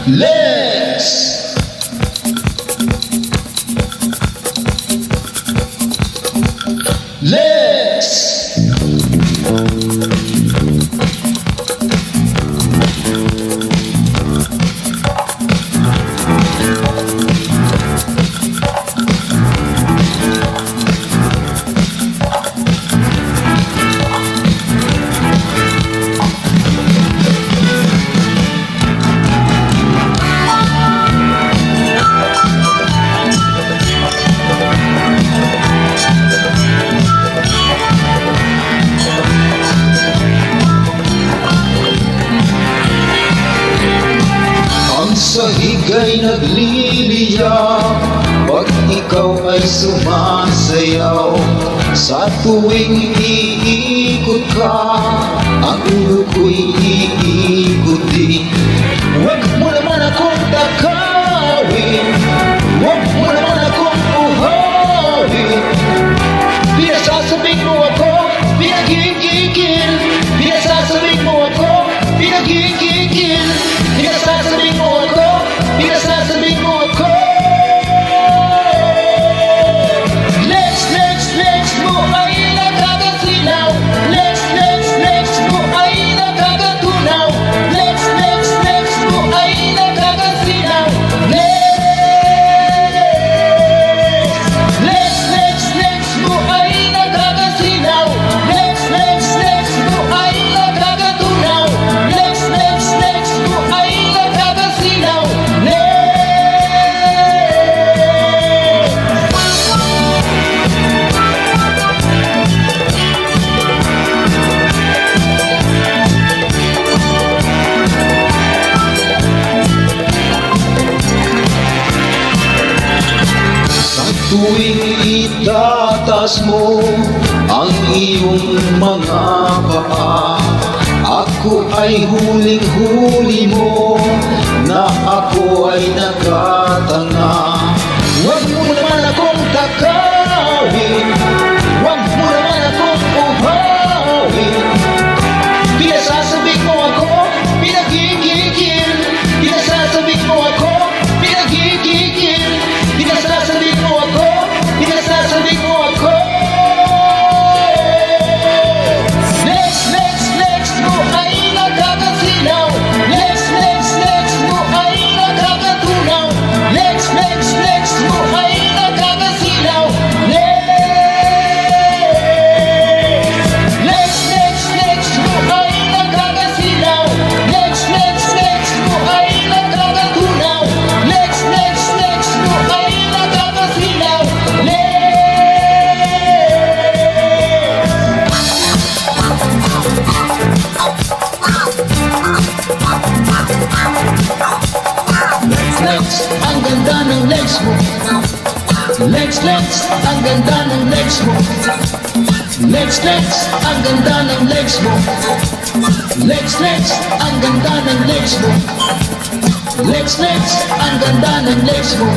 Lex! Lex! Sahig ay nagliliyaw pag ikaw ay sumasayaw. Sa tuwing iikot ka, ang ulo ko'y iikot din. Huwag mo naman akong takawin, huwag mo naman akong buhawin. Pinasasabing mo ako, pinagigigil. Pinasasabing mo ako, pinagigigil. Pinasasabing mo ako, pinasasabing mo ako. Lex mo ay nakakasilaw. Lex mo ay nakakatunaw. Lex mo ay nakakasilaw. Lex mo ay nakakasilaw. Lex mo ay nakakatunaw. Lex mo ay nakakasilaw. Tuwing itatas mo ang iyong mga paa, ako ay huling-huli mo na ako ay nakatanga. Huwag mo naman akong takawin, huwag mo naman akong buhawin. Pinasasabing mo ako, pinagigigil. Pinasasabing mo ako, pinagigigil. Pinasasabing mo ako, pinasasabing mo ako. Lex mo ay nakakasilaw. Lex mo ay nakakatunaw. Lex mo ay nakakasilaw. Lex mo ay nakakasilaw. Lex mo ay nakakatunaw. Lex mo ay nakakasilaw. Lex, ang ganda ng legs mo. Lex, ang ganda ng legs mo. Lex, ang ganda ng legs mo. Lex, ang ganda ng legs mo. Lex, ang ganda ng legs mo.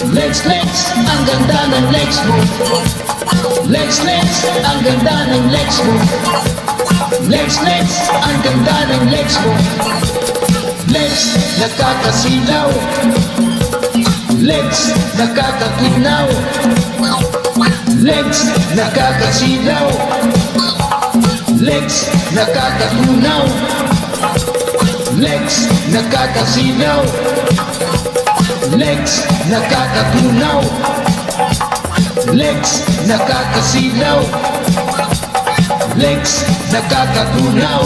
Lex, ang ganda ng legs mo. Lex, ang ganda ng legs mo. Lex, ang ganda ng legs mo. Lex, nakakasilaw. Lex, nakakatunaw. Lex, nakakasilaw. Lex, nakakatunaw. Lex, nakakasilaw. Lex, nakakatunaw. Lex, nakakasilaw. Lex, nakakatunaw.